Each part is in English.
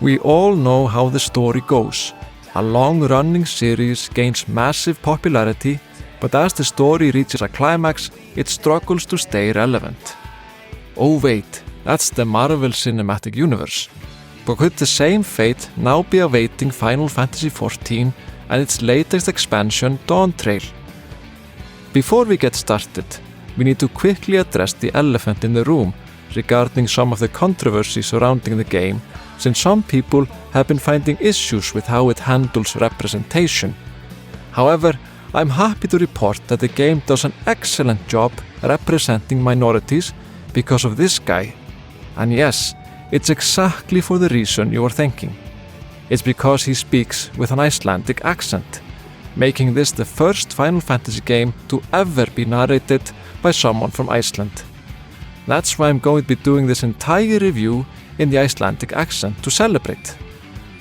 We all know how the story goes. A long-running series gains massive popularity, but as the story reaches a climax, it struggles to stay relevant. Oh wait, that's the Marvel Cinematic Universe. But could the same fate now be awaiting Final Fantasy XIV and its latest expansion, Dawntrail? Before we get started, we need to quickly address the elephant in the room regarding some of the controversy surrounding the game, since some people have been finding issues with how it handles representation. However, I'm happy to report that the game does an excellent job representing minorities because of this guy. And yes, it's exactly for the reason you are thinking. It's because he speaks with an Icelandic accent, making this the first Final Fantasy game to ever be narrated by someone from Iceland. That's why I'm going to be doing this entire review in the Icelandic accent to celebrate.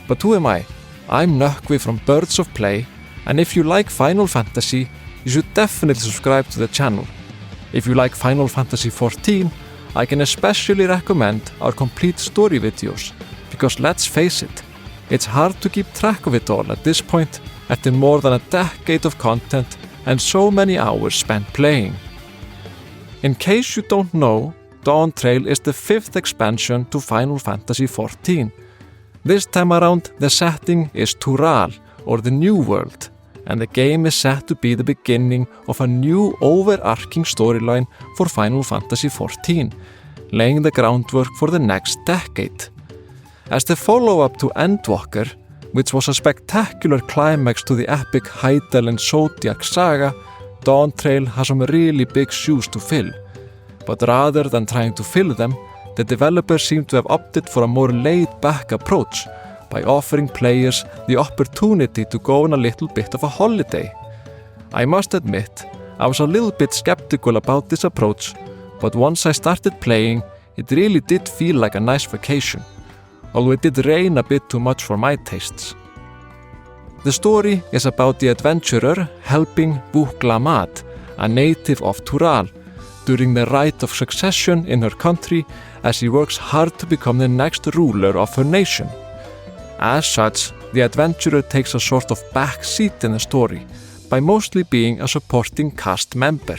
But who am I? I'm Nökkvi from Birds of Play, and if you like Final Fantasy, you should definitely subscribe to the channel. If you like Final Fantasy XIV, I can especially recommend our complete story videos, because let's face it, it's hard to keep track of it all at this point after more than a decade of content and so many hours spent playing. In case you don't know, Dawntrail is the 5th expansion to Final Fantasy XIV. This time around, the setting is Tural, or the New World, and the game is set to be the beginning of a new overarching storyline for Final Fantasy XIV, laying the groundwork for the next decade. As the follow-up to Endwalker, which was a spectacular climax to the epic Hydaelyn and Zodiac saga, Dawntrail has some really big shoes to fill. But rather than trying to fill them, the developers seem to have opted for a more laid-back approach by offering players the opportunity to go on a little bit of a holiday. I must admit, I was a little bit skeptical about this approach, but once I started playing, it really did feel like a nice vacation, although it did rain a bit too much for my tastes. The story is about the adventurer helping Vuklamat, a native of Tural, during the rite of succession in her country as she works hard to become the next ruler of her nation. As such, the adventurer takes a sort of back seat in the story, by mostly being a supporting cast member.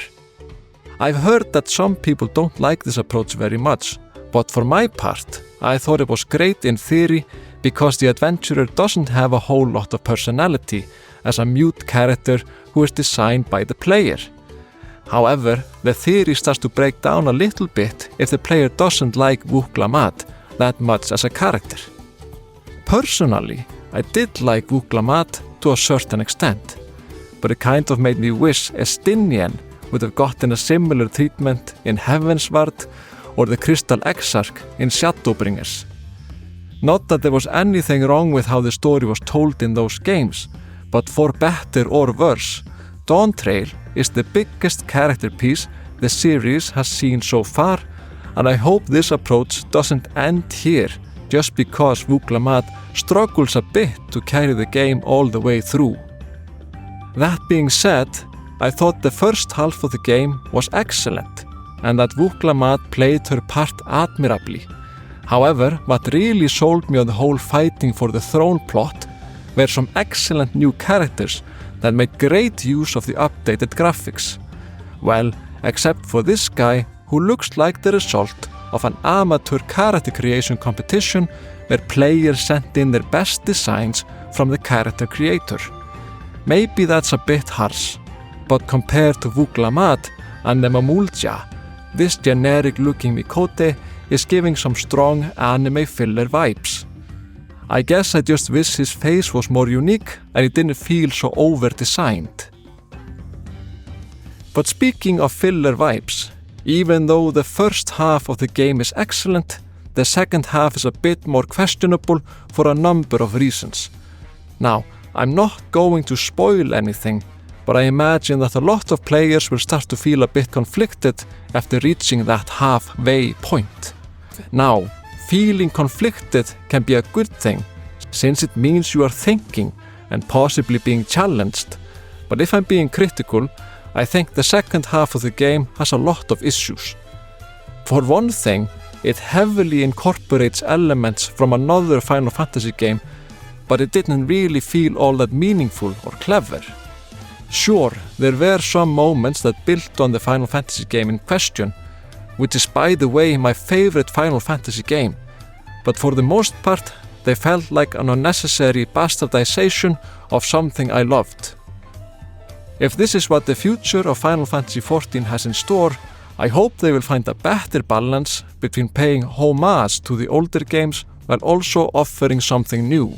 I've heard that some people don't like this approach very much, but for my part, I thought it was great in theory because the adventurer doesn't have a whole lot of personality as a mute character who is designed by the player. However, the theory starts to break down a little bit if the player doesn't like Vuklamat that much as a character. Personally, I did like Vuklamat to a certain extent, but it kind of made me wish Estinian would have gotten a similar treatment in Heavensward or the Crystal Exarch in Shadowbringers. Not that there was anything wrong with how the story was told in those games, but for better or worse, Dawntrail is the biggest character piece the series has seen so far, and I hope this approach doesn't end here just because Vuklamat struggles a bit to carry the game all the way through. That being said, I thought the first half of the game was excellent, and that Vuklamat played her part admirably. However, what really sold me on the whole fighting for the throne plot were some excellent new characters that made great use of the updated graphics. Well, except for this guy who looks like the result of an amateur character creation competition where players sent in their best designs from the character creator. Maybe that's a bit harsh, but compared to Vuklamat and the Mamulja, this generic-looking Mikote is giving some strong anime filler vibes. I guess I just wish his face was more unique and it didn't feel so over-designed. But speaking of filler vibes, even though the first half of the game is excellent, the second half is a bit more questionable for a number of reasons. Now, I'm not going to spoil anything, but I imagine that a lot of players will start to feel a bit conflicted after reaching that halfway point. Now, feeling conflicted can be a good thing, since it means you are thinking and possibly being challenged. But if I'm being critical, I think the second half of the game has a lot of issues. For one thing, It heavily incorporates elements from another Final Fantasy game, but it didn't really feel all that meaningful or clever. Sure, there were some moments that built on the Final Fantasy game in question, which is by the way my favorite Final Fantasy game, but for the most part they felt like an unnecessary bastardization of something I loved. If this is what the future of Final Fantasy XIV has in store, I hope they will find a better balance between paying homage to the older games while also offering something new.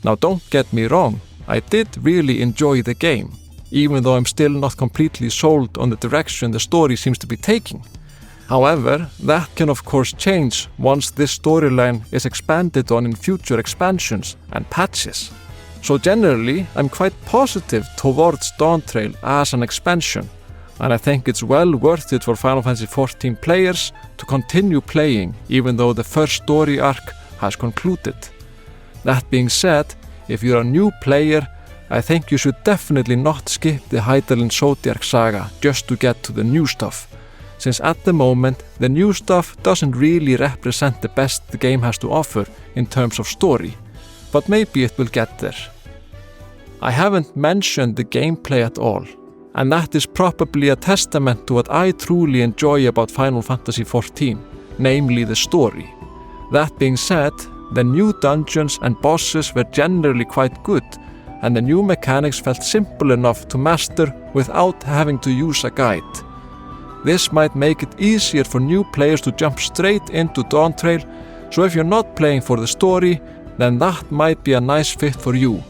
Now don't get me wrong, I did really enjoy the game, even though I'm still not completely sold on the direction the story seems to be taking. However, that can of course change once this storyline is expanded on in future expansions and patches. So generally, I'm quite positive towards Dawntrail as an expansion, and I think it's well worth it for Final Fantasy XIV players to continue playing even though the first story arc has concluded. That being said, if you're a new player, I think you should definitely not skip the Hydaelyn Zodiac saga just to get to the new stuff, since at the moment the new stuff doesn't really represent the best the game has to offer in terms of story, but maybe it will get there. I haven't mentioned the gameplay at all, and that is probably a testament to what I truly enjoy about Final Fantasy XIV, namely the story. That being said, the new dungeons and bosses were generally quite good, and the new mechanics felt simple enough to master without having to use a guide. This might make it easier for new players to jump straight into Dawntrail, so if you're not playing for the story, then that might be a nice fit for you.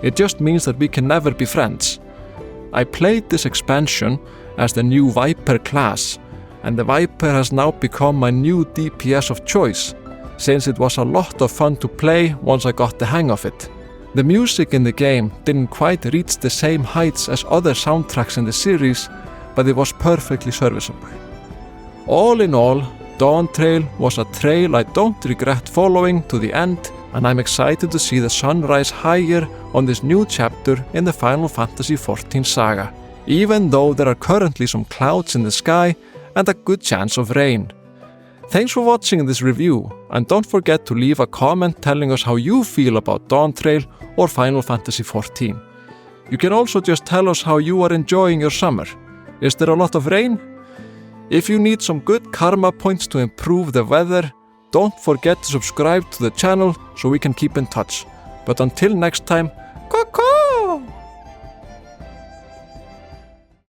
It just means that we can never be friends. I played this expansion as the new Viper class, and the Viper has now become my new DPS of choice, since it was a lot of fun to play once I got the hang of it. The music in the game didn't quite reach the same heights as other soundtracks in the series, but it was perfectly serviceable. All in all, Dawntrail was a trail I don't regret following to the end, and I'm excited to see the sun rise higher on this new chapter in the Final Fantasy XIV saga, even though there are currently some clouds in the sky and a good chance of rain. Thanks for watching this review, and don't forget to leave a comment telling us how you feel about Dawntrail or Final Fantasy XIV. You can also just tell us how you are enjoying your summer. Is there a lot of rain? If you need some good karma points to improve the weather, don't forget to subscribe to the channel so we can keep in touch. But until next time, caw-caw!